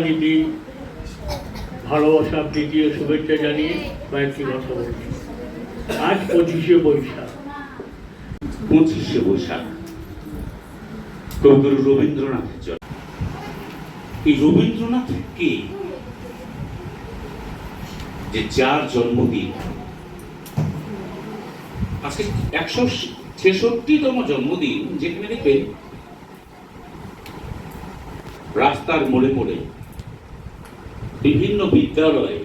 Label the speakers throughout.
Speaker 1: আজ দিন ভালোবাসা প্রীতি ও শুভেচ্ছা জানিয়ে কয়েকটি কথা বলছি। আজ 25শে বৈশাখ।
Speaker 2: 25শে বৈশাখ কবিগুরু রবীন্দ্রনাথের জন্ম। এই রবীন্দ্রনাথ কে, যে যার জন্মদিন আজকে 166তম জন্মদিন, যেখানে দেখবেন রাস্তার মোড়ে মোড়ে বিভিন্ন বিদ্যালয়ে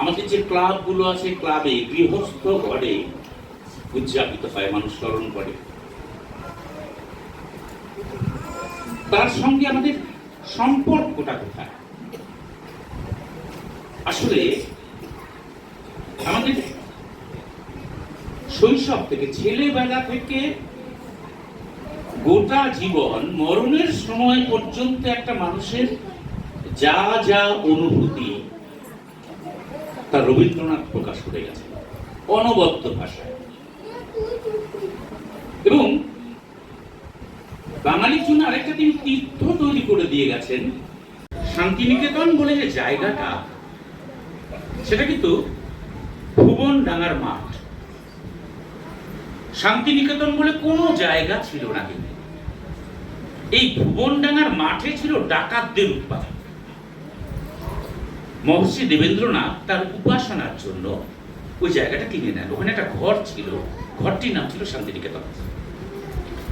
Speaker 2: আমাদের যে ক্লাবগুলো আছে, ক্লাবে গৃহস্থ ঘরে উদযাপিত হয়, মানুষ স্মরণ করে। তার সঙ্গে আমাদের সম্পর্কটা কোথায়? আসলে আমাদের শৈশব থেকে, ছেলেবেলা থেকে গোটা জীবন মরণের সময় পর্যন্ত একটা মানুষের যা যা অনুভূতি তা রবীন্দ্রনাথ প্রকাশ করে গেছে অনবদ্য ভাষায়। এবং বাঙালির জন্য আরেকটা তিনি তীর্থ তৈরি করে দিয়ে গেছেন। শান্তিনিকেতন বলে যে জায়গাটা, সেটা কিন্তু ভুবনডাঙ্গার মাঠ। শান্তিনিকেতন বলে কোনো জায়গা ছিল না, কিন্তু এই ভুবনডাঙ্গার মাঠে ছিল ডাকাতদের উৎপাত। মহর্ষি দেবেন্দ্রনাথ তার উপাসনার জন্য ওই জায়গাটা কিনে নেন। ওখানে একটা ঘর ছিল, ঘরটির নাম ছিল শান্তিনিকেতন।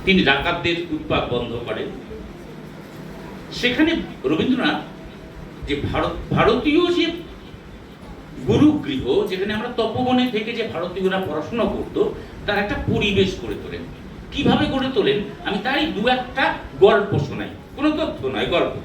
Speaker 2: তিনি ডাকাতদের উৎপাত বন্ধ করেন। সেখানে রবীন্দ্রনাথ যে ভারতীয় যে গুরুগৃহ, যেখানে আমরা তপবনে থেকে যে ভারতীয়রা পড়াশোনা করতো, তার একটা পরিবেশ গড়ে তোলেন। কিভাবে গড়ে তোলেন আমি তাই দু একটা গল্প শোনাই, কোনো তথ্য নয়, গল্প।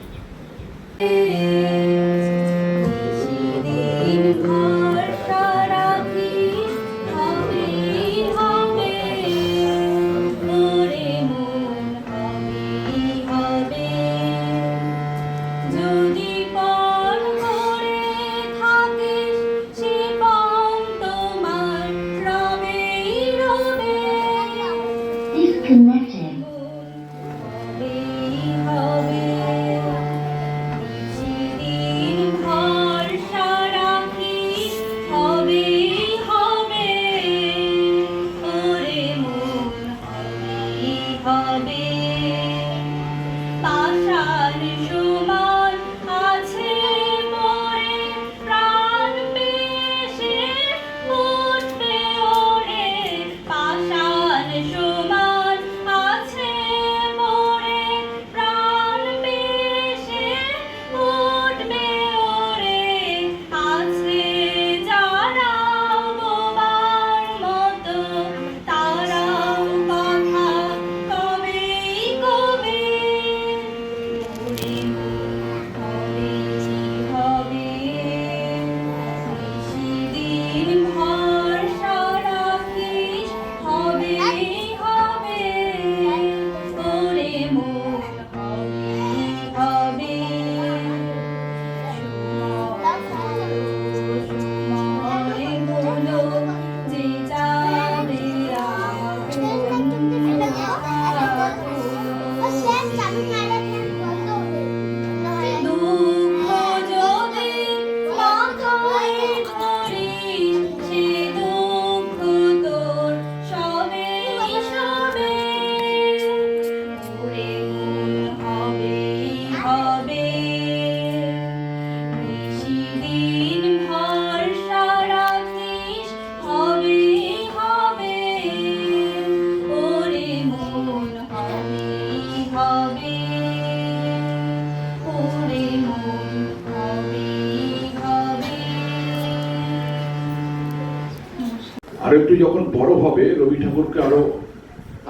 Speaker 3: আর একটু যখন বড় হবে রবি ঠাকুরকে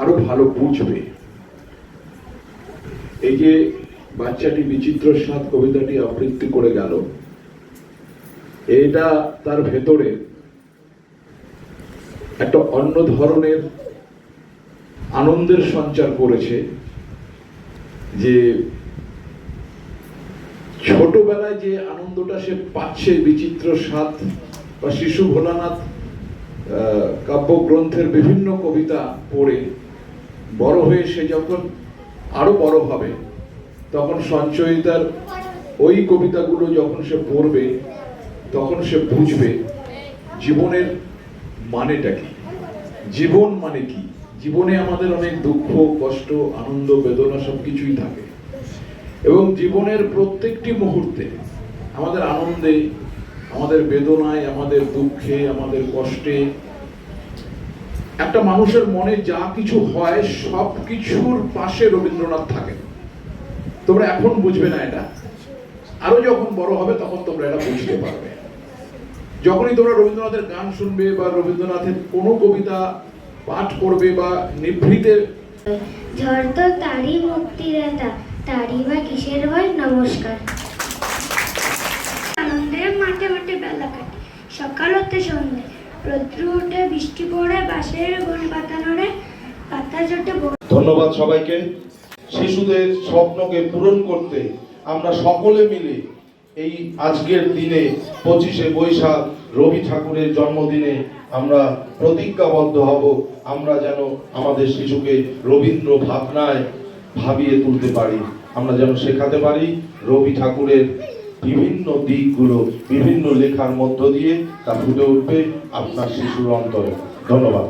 Speaker 3: আরো ভালো বুঝবে। এই যে বাচ্চাটি বিচিত্র স্বাদ কবিতাটি আবৃত্তি করে গেল, এটা তার ভেতরে একটা অন্য ধরনের আনন্দের সঞ্চার করেছে। যে ছোটবেলায় যে আনন্দটা সে পাচ্ছে বিচিত্র স্বাদ বা শিশু ভোলানাথ কাব্যগ্রন্থের বিভিন্ন কবিতা পড়ে বড় হয়ে সে যখন আরো বড় হবে তখন সঞ্চয়িতার ওই কবিতাগুলো যখন সে পড়বে তখন সে বুঝবে জীবনের মানেটা কি, জীবন মানে কি। জীবনে আমাদের অনেক দুঃখ, কষ্ট, আনন্দ, বেদনা সবকিছুই থাকে এবং জীবনের প্রত্যেকটি মুহূর্তে আমাদের আনন্দে, আমাদের বেদনায়, আমাদের দুঃখে, আমাদের কষ্টে একটা মানুষের মনে যা কিছু হয় সব কিছুর পাশে রবীন্দ্রনাথ থাকেন। তোমরা এখন বুঝবে না এটা, আরো যখন বড় হবে তখন তোমরা এটা বুঝতে পারবে। যখনই তোমরা রবীন্দ্রনাথের গান শুনবে বা রবীন্দ্রনাথের কোনো কবিতা পাঠ করবে বা নিভৃতে
Speaker 4: ঝড় তো তারই মুক্তিদাতা, তারই বা কিসের হয় নমস্কার। আনন্দে মাঠে মাঠে বেলা কাটে, সকাল হতে সন্ধে, রৌদ্র উঠে বৃষ্টি পড়ে, বাঁশের বন পাতা নড়ে, পাতা জোটে।
Speaker 5: ধন্যবাদ সবাইকে। শিশুদের স্বপ্নকে পূরণ করতে আমরা সকলে মিলে এই আজকের দিনে 25শে বৈশাখ রবি ঠাকুরের জন্মদিনে আমরা প্রতিজ্ঞাবদ্ধ হব, আমরা যেন আমাদের শিশুকে রবীন্দ্র ভাবনায় ভাবিয়ে তুলতে পারি, আমরা যেন শেখাতে পারি রবি ঠাকুরের বিভিন্ন দিকগুলো বিভিন্ন লেখার মধ্য দিয়ে তা ফুটে উঠবে আপনার শিশুর অন্তরে। ধন্যবাদ।